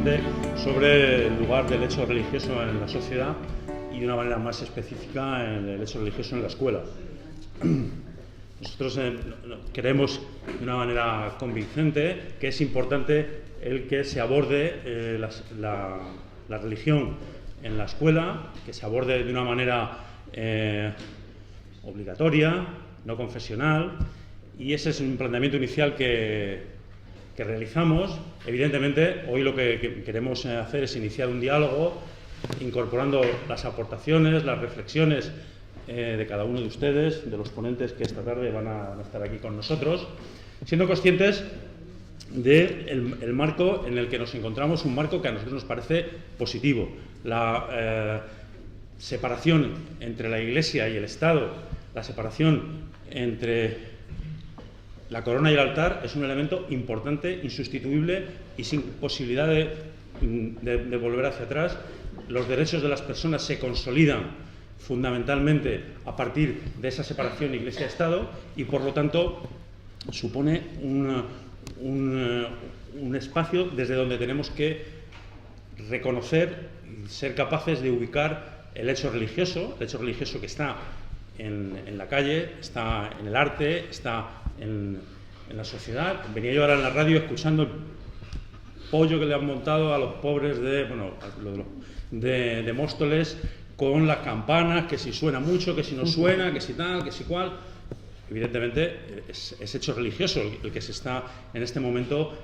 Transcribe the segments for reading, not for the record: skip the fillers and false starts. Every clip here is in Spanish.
bastante sobre el lugar del hecho religioso en la sociedad y de una manera más específica en el hecho religioso en la escuela. Nosotros creemos de una manera convincente que es importante el que se aborde la religión en la escuela, que se aborde de una manera obligatoria, no confesional, y ese es un planteamiento inicial que realizamos. Evidentemente, hoy lo que queremos hacer es iniciar un diálogo incorporando las aportaciones, las reflexiones de cada uno de ustedes, de los ponentes que esta tarde van a estar aquí con nosotros, siendo conscientes del marco en el que nos encontramos, un marco que a nosotros nos parece positivo. La separación entre la Iglesia y el Estado, la separación entre la corona y el altar es un elemento importante, insustituible y sin posibilidad de volver hacia atrás. Los derechos de las personas se consolidan fundamentalmente a partir de esa separación Iglesia-Estado y, por lo tanto, supone un espacio desde donde tenemos que reconocer y ser capaces de ubicar el hecho religioso que está en la calle, está en el arte, está en la sociedad. Venía yo ahora en la radio escuchando el pollo que le han montado a los pobres de Móstoles con las campanas, que si suena mucho, que si no suena, que si tal, que si cual. Evidentemente es hecho religioso el que se está en este momento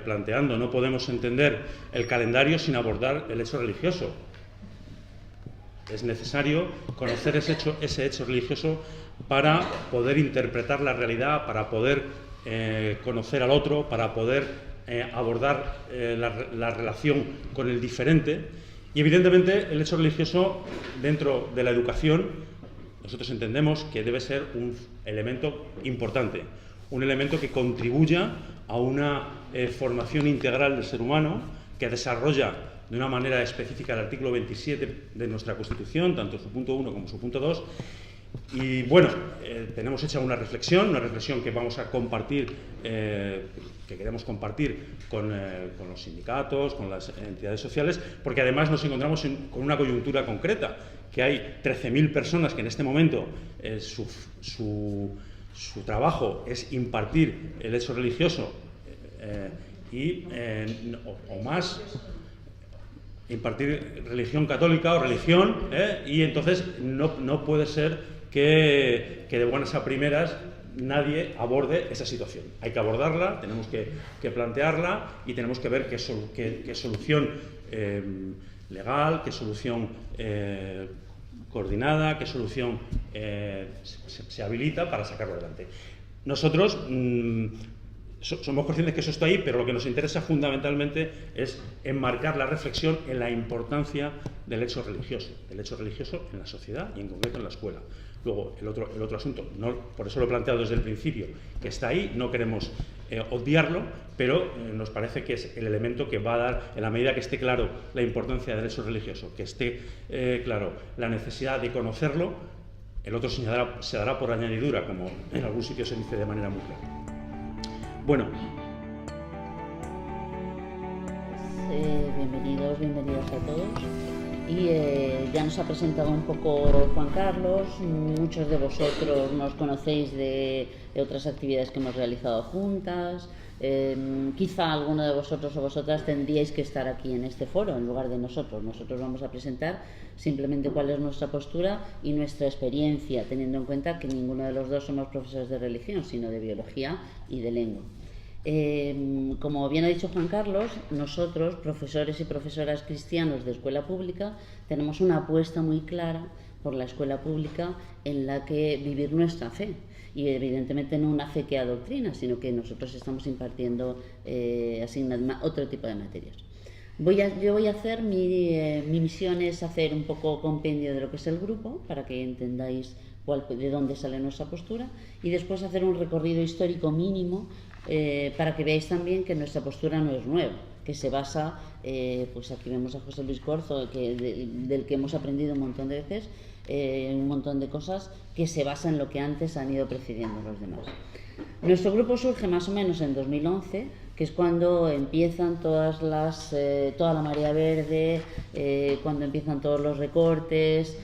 planteando. No podemos entender el calendario sin abordar el hecho religioso. Es necesario conocer ese hecho religioso para poder interpretar la realidad, para poder conocer al otro, para poder abordar la relación con el diferente. Y evidentemente el hecho religioso dentro de la educación nosotros entendemos que debe ser un elemento importante, un elemento que contribuya a una formación integral del ser humano, que desarrolla de una manera específica el artículo 27 de nuestra Constitución, tanto su punto 1 como su punto 2. Y bueno, tenemos hecha una reflexión que vamos a compartir, que queremos compartir con los sindicatos, con las entidades sociales, porque además nos encontramos con una coyuntura concreta, que hay 13.000 personas que en este momento su trabajo es impartir el hecho religioso o más, impartir religión católica o religión, y entonces no puede ser que de buenas a primeras nadie aborde esa situación. Hay que abordarla, tenemos que plantearla y tenemos que ver qué solución legal, qué solución coordinada, qué solución se habilita para sacarlo adelante. Nosotros somos conscientes que eso está ahí, pero lo que nos interesa fundamentalmente es enmarcar la reflexión en la importancia del hecho religioso en la sociedad y en concreto en la escuela. Luego, el otro asunto, por eso lo he planteado desde el principio, que está ahí, no queremos obviarlo, pero nos parece que es el elemento que va a dar, en la medida que esté claro la importancia del hecho religioso, que esté claro la necesidad de conocerlo, el otro se dará por añadidura, como en algún sitio se dice de manera muy clara. Bueno. Bienvenidos a todos. Y ya nos ha presentado un poco Juan Carlos. Muchos de vosotros nos conocéis de otras actividades que hemos realizado juntas. Quizá alguno de vosotros o vosotras tendríais que estar aquí en este foro en lugar de nosotros. Nosotros vamos a presentar simplemente cuál es nuestra postura y nuestra experiencia, teniendo en cuenta que ninguno de los dos somos profesores de religión, sino de biología y de lengua. Como bien ha dicho Juan Carlos, nosotros, profesores y profesoras cristianos de escuela pública, tenemos una apuesta muy clara por la escuela pública en la que vivir nuestra fe. Y evidentemente no una fe que adoctrina, sino que nosotros estamos impartiendo otro tipo de materias. Yo voy a hacer, mi misión es hacer un poco compendio de lo que es el grupo, para que entendáis de dónde sale nuestra postura, y después hacer un recorrido histórico mínimo para que veáis también que nuestra postura no es nueva, que se basa, pues aquí vemos a José Luis Corzo, del que hemos aprendido un montón de veces, un montón de cosas que se basan en lo que antes han ido presidiendo los demás. Nuestro grupo surge más o menos en 2011 que es cuando empiezan toda la marea verde, cuando empiezan todos los recortes.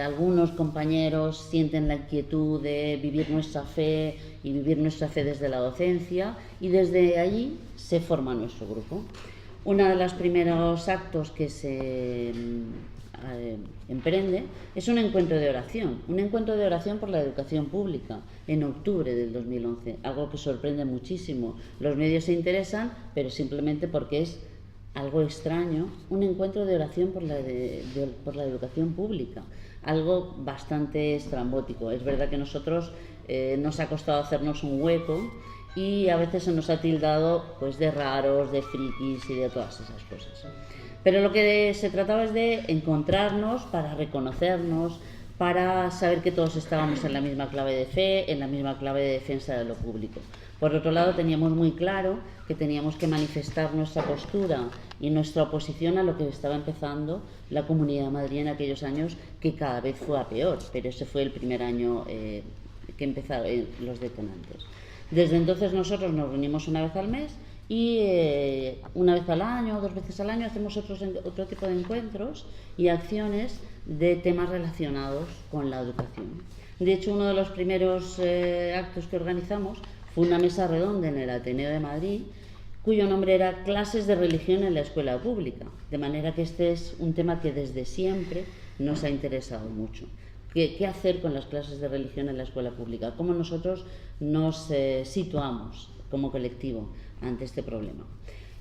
Algunos compañeros sienten la inquietud de vivir nuestra fe y vivir nuestra fe desde la docencia, y desde allí se forma nuestro grupo. Uno de los primeros actos que se emprende es un encuentro de oración por la educación pública en octubre del 2011, algo que sorprende muchísimo. Los medios se interesan, pero simplemente porque es algo extraño, un encuentro de oración por la educación pública, algo bastante estrambótico. Es verdad que nosotros nos ha costado hacernos un hueco y a veces se nos ha tildado pues de raros, de frikis y de todas esas cosas. Pero lo que se trataba es de encontrarnos para reconocernos, para saber que todos estábamos en la misma clave de fe, en la misma clave de defensa de lo público. Por otro lado, teníamos muy claro que teníamos que manifestar nuestra postura y nuestra oposición a lo que estaba empezando la Comunidad de Madrid en aquellos años, que cada vez fue a peor, pero ese fue el primer año que empezaron los detonantes. Desde entonces nosotros nos reunimos una vez al mes y una vez al año, 2 veces al año, hacemos otro tipo de encuentros y acciones de temas relacionados con la educación. De hecho, uno de los primeros actos que organizamos fue una mesa redonda en el Ateneo de Madrid, cuyo nombre era Clases de Religión en la Escuela Pública, de manera que este es un tema que desde siempre nos ha interesado mucho. ¿Qué hacer con las clases de religión en la escuela pública? ¿Cómo nosotros nos situamos como colectivo ante este problema?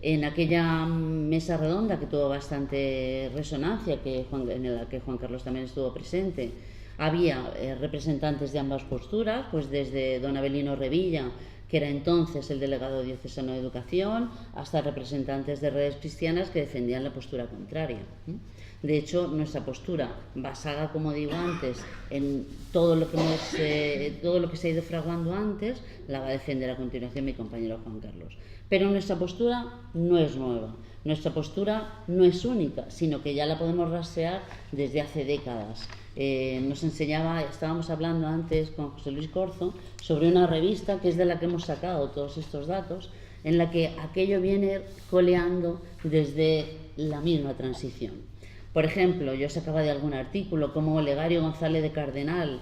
En aquella mesa redonda, que tuvo bastante resonancia, en la que Juan Carlos también estuvo presente, había representantes de ambas posturas, pues desde don Avelino Revilla, que era entonces el delegado diocesano de Educación, hasta representantes de redes cristianas que defendían la postura contraria. De hecho, nuestra postura, basada, como digo antes, en todo lo que se ha ido fraguando antes, la va a defender a continuación mi compañero Juan Carlos. Pero nuestra postura no es nueva, nuestra postura no es única, sino que ya la podemos rastrear desde hace décadas. Estábamos hablando antes con José Luis Corzo sobre una revista que es de la que hemos sacado todos estos datos, en la que aquello viene coleando desde la misma transición. Por ejemplo, yo sacaba de algún artículo como Olegario González de Cardenal,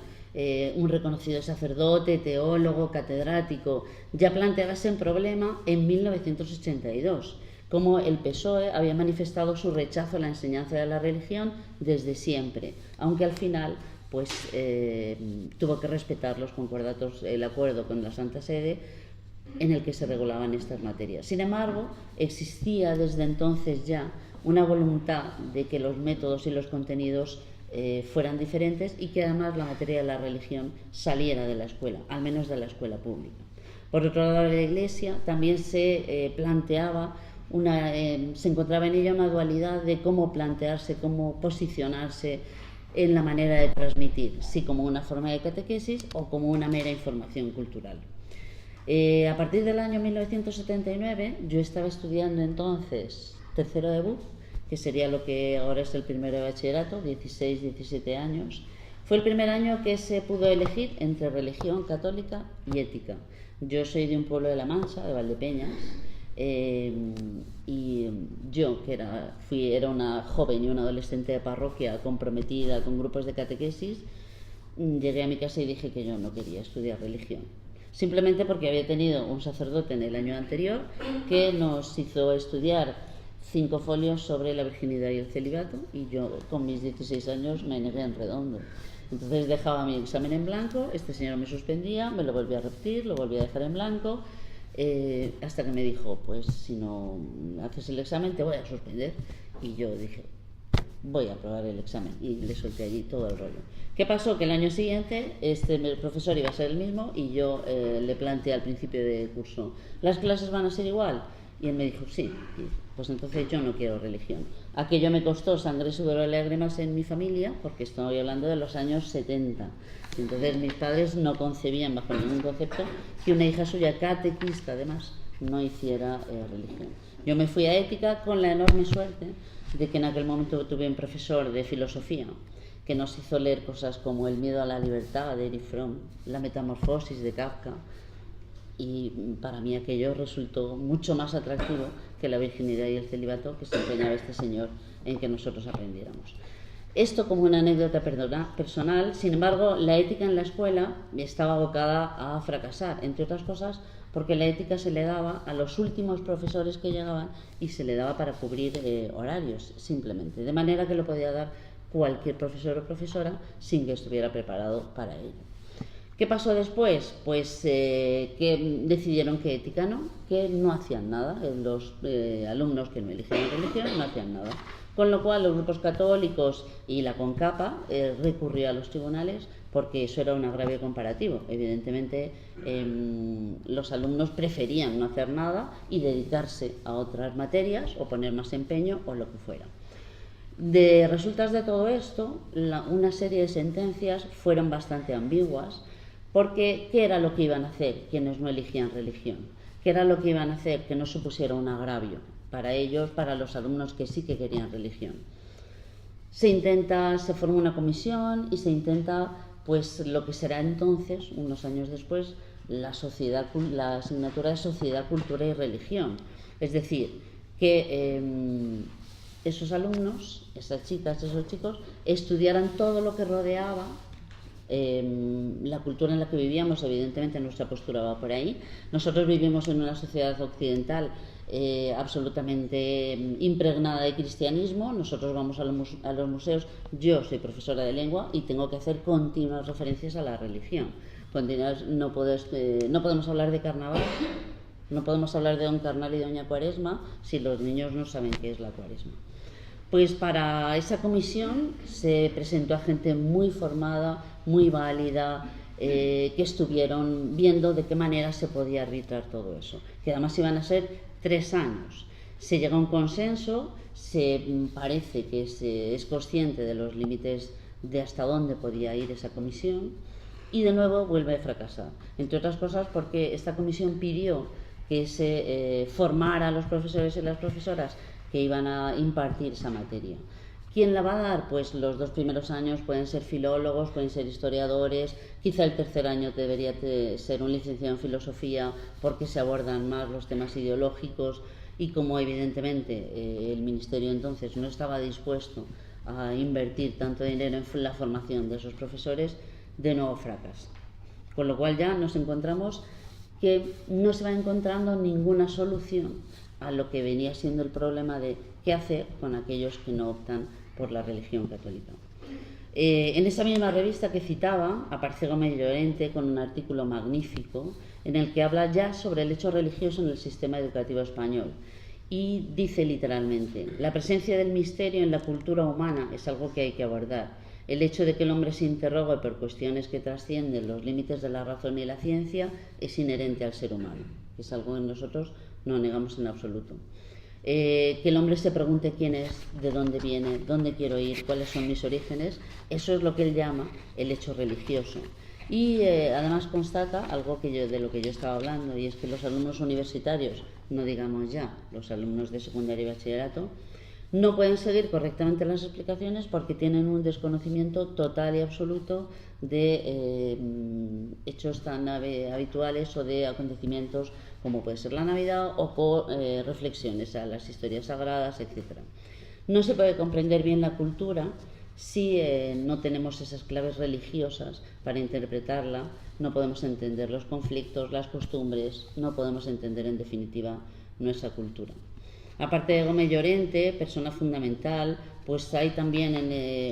un reconocido sacerdote, teólogo, catedrático, ya planteaba ese problema en 1982, como el PSOE había manifestado su rechazo a la enseñanza de la religión desde siempre, aunque al final pues tuvo que respetar los concordatos, el acuerdo con la Santa Sede en el que se regulaban estas materias. Sin embargo, existía desde entonces ya una voluntad de que los métodos y los contenidos fueran diferentes y que además la materia de la religión saliera de la escuela, al menos de la escuela pública. Por otro lado, la Iglesia también se planteaba se encontraba en ella una dualidad de cómo plantearse, cómo posicionarse en la manera de transmitir, si como una forma de catequesis o como una mera información cultural. A partir del año 1979, yo estaba estudiando entonces tercero de BUP, que sería lo que ahora es el primero de bachillerato, 16, 17 años. Fue el primer año que se pudo elegir entre religión católica y ética. Yo soy de un pueblo de La Mancha, de Valdepeñas, y yo, que era una joven y una adolescente de parroquia comprometida con grupos de catequesis, llegué a mi casa y dije que yo no quería estudiar religión. Simplemente porque había tenido un sacerdote en el año anterior que nos hizo estudiar 5 folios sobre la virginidad y el celibato, y yo con mis 16 años me negué en redondo. Entonces dejaba mi examen en blanco, este señor me suspendía, me lo volvía a repetir, lo volvía a dejar en blanco, hasta que me dijo, pues si no haces el examen te voy a suspender. Y yo dije, voy a aprobar el examen, y le solté allí todo el rollo. ¿Qué pasó? Que el año siguiente el profesor iba a ser el mismo y yo le planteé al principio de curso, ¿las clases van a ser igual? Y él me dijo, sí. Y pues entonces yo no quiero religión. Aquello me costó sangre, sudor y lágrimas en mi familia, porque estoy hablando de los años 70. Entonces mis padres no concebían bajo ningún concepto que una hija suya, catequista además, no hiciera religión. Yo me fui a ética con la enorme suerte de que en aquel momento tuve un profesor de filosofía que nos hizo leer cosas como El miedo a la libertad de Erich Fromm, La metamorfosis de Kafka, y para mí aquello resultó mucho más atractivo que la virginidad y el celibato que se empeñaba este señor en que nosotros aprendiéramos. Esto como una anécdota personal. Sin embargo, la ética en la escuela estaba abocada a fracasar, entre otras cosas porque la ética se le daba a los últimos profesores que llegaban y se le daba para cubrir horarios simplemente, de manera que lo podía dar cualquier profesor o profesora sin que estuviera preparado para ello. ¿Qué pasó después? Pues que decidieron que ética no, que no hacían nada, los alumnos que no eligieron religión no hacían nada. Con lo cual los grupos católicos y la CONCAPA recurrió a los tribunales porque eso era un agravio comparativo. Evidentemente los alumnos preferían no hacer nada y dedicarse a otras materias o poner más empeño o lo que fuera. De resultas de todo esto, una serie de sentencias fueron bastante ambiguas porque ¿qué era lo que iban a hacer quienes no eligían religión? ¿Qué era lo que iban a hacer que no supusiera un agravio para ellos, para los alumnos que sí que querían religión? Se forma una comisión y se intenta, pues lo que será entonces, unos años después, la asignatura de Sociedad, Cultura y Religión. Es decir, que esos alumnos, esas chicas, esos chicos, estudiaran todo lo que rodeaba la cultura en la que vivíamos. Evidentemente nuestra postura va por ahí. Nosotros vivimos en una sociedad occidental absolutamente impregnada de cristianismo. Nosotros vamos a los museos. Yo soy profesora de lengua y tengo que hacer continuas referencias a la religión. No podemos hablar de carnaval, no podemos hablar de Don Carnal y Doña Cuaresma si los niños no saben qué es la Cuaresma. Pues para esa comisión se presentó a gente muy formada, muy válida, que estuvieron viendo de qué manera se podía arbitrar todo eso, que además iban a ser 3 años. Se llega a un consenso, se parece que se es consciente de los límites de hasta dónde podía ir esa comisión y de nuevo vuelve a fracasar, entre otras cosas porque esta comisión pidió que se formara a los profesores y las profesoras que iban a impartir esa materia. ¿Quién la va a dar? Pues los 2 primeros años pueden ser filólogos, pueden ser historiadores, quizá el tercer año debería ser un licenciado en filosofía porque se abordan más los temas ideológicos y como evidentemente el ministerio entonces no estaba dispuesto a invertir tanto dinero en la formación de esos profesores, de nuevo fracasa. Con lo cual ya nos encontramos que no se va encontrando ninguna solución a lo que venía siendo el problema de qué hacer con aquellos que no optan por la religión católica. En esa misma revista que citaba aparece Gómez Llorente con un artículo magnífico en el que habla ya sobre el hecho religioso en el sistema educativo español y dice literalmente: la presencia del misterio en la cultura humana es algo que hay que abordar. El hecho de que el hombre se interrogue por cuestiones que trascienden los límites de la razón y la ciencia es inherente al ser humano, que es algo que nosotros no negamos en absoluto. Que el hombre se pregunte quién es, de dónde viene, dónde quiero ir, cuáles son mis orígenes, eso es lo que él llama el hecho religioso. Y además constata algo de lo que yo estaba hablando, y es que los alumnos universitarios, no digamos ya los alumnos de secundaria y bachillerato, no pueden seguir correctamente las explicaciones porque tienen un desconocimiento total y absoluto de hechos tan habituales o de acontecimientos como puede ser la Navidad o reflexiones a las historias sagradas, etc. No se puede comprender bien la cultura si no tenemos esas claves religiosas para interpretarla. No podemos entender los conflictos, las costumbres, no podemos entender en definitiva nuestra cultura. Aparte de Gómez Llorente, persona fundamental, pues hay también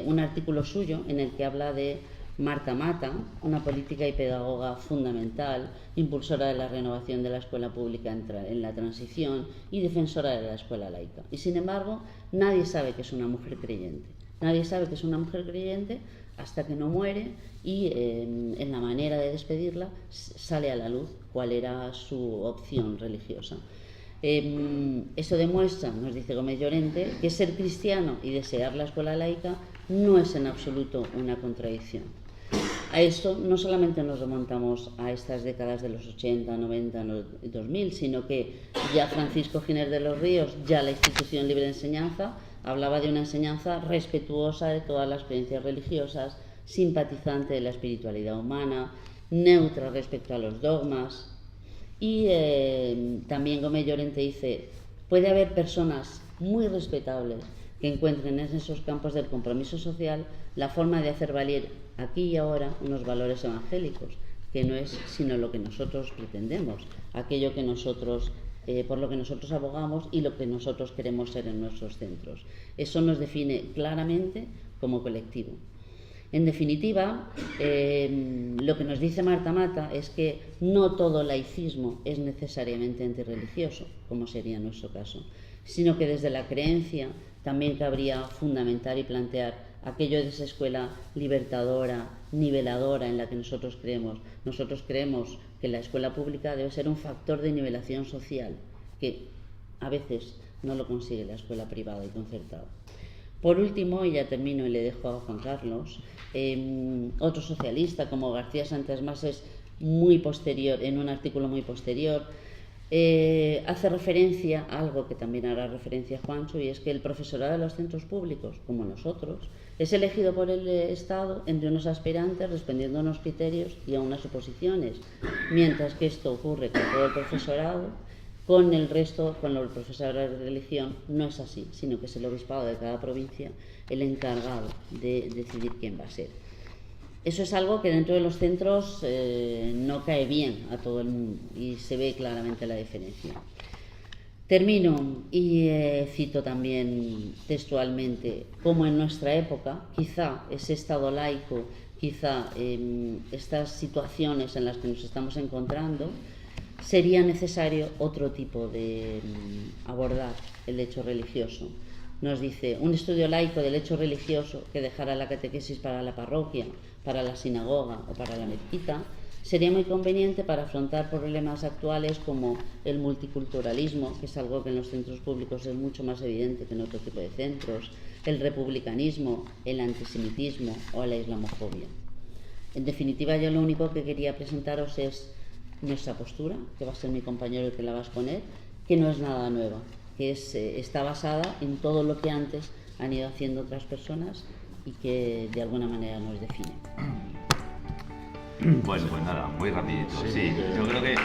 un artículo suyo en el que habla de Marta Mata, una política y pedagoga fundamental, impulsora de la renovación de la escuela pública en la transición y defensora de la escuela laica. Y sin embargo, nadie sabe que es una mujer creyente. Nadie sabe que es una mujer creyente hasta que no muere y en la manera de despedirla sale a la luz cuál era su opción religiosa. Eso demuestra, nos dice Gómez Llorente, que ser cristiano y desear la escuela laica no es en absoluto una contradicción. A esto no solamente nos remontamos a estas décadas de los 80, 90, 2000, sino que ya Francisco Giner de los Ríos, ya la institución libre de enseñanza, hablaba de una enseñanza respetuosa de todas las creencias religiosas, simpatizante de la espiritualidad humana, neutra respecto a los dogmas. Y también Gómez Llorente dice, puede haber personas muy respetables que encuentren en esos campos del compromiso social la forma de hacer valer aquí y ahora unos valores evangélicos, que no es sino lo que nosotros pretendemos, aquello que nosotros, por lo que nosotros abogamos y lo que nosotros queremos ser en nuestros centros. Eso nos define claramente como colectivo. En definitiva, lo que nos dice Marta Mata es que no todo laicismo es necesariamente antirreligioso, como sería nuestro caso, sino que desde la creencia también cabría fundamentar y plantear aquello de esa escuela libertadora, niveladora en la que nosotros creemos. Nosotros creemos que la escuela pública debe ser un factor de nivelación social, que a veces no lo consigue la escuela privada y concertada. Por último, y ya termino y le dejo a Juan Carlos, otro socialista como García Santaesmas muy posterior, en un artículo muy posterior, hace referencia a algo que también hará referencia Juancho, y es que el profesorado de los centros públicos, como nosotros, es elegido por el Estado entre unos aspirantes respondiendo a unos criterios y a unas oposiciones, mientras que esto ocurre con todo el profesorado. Con el resto, con los profesores de religión, no es así, sino que es el obispado de cada provincia el encargado de decidir quién va a ser. Eso es algo que dentro de los centros no cae bien a todo el mundo y se ve claramente la diferencia. Termino y cito también textualmente cómo en nuestra época, quizá ese estado laico, quizá estas situaciones en las que nos estamos encontrando, sería necesario otro tipo de abordar el hecho religioso. Nos dice, un estudio laico del hecho religioso que dejara la catequesis para la parroquia, para la sinagoga o para la mezquita, sería muy conveniente para afrontar problemas actuales como el multiculturalismo, que es algo que en los centros públicos es mucho más evidente que en otro tipo de centros, el republicanismo, el antisemitismo o la islamofobia. En definitiva, yo lo único que quería presentaros es nuestra postura, que va a ser mi compañero el que la va a exponer, que no es nada nueva, que está basada en todo lo que antes han ido haciendo otras personas y que de alguna manera nos define. Bueno, pues nada, muy rapidito. Sí, yo creo que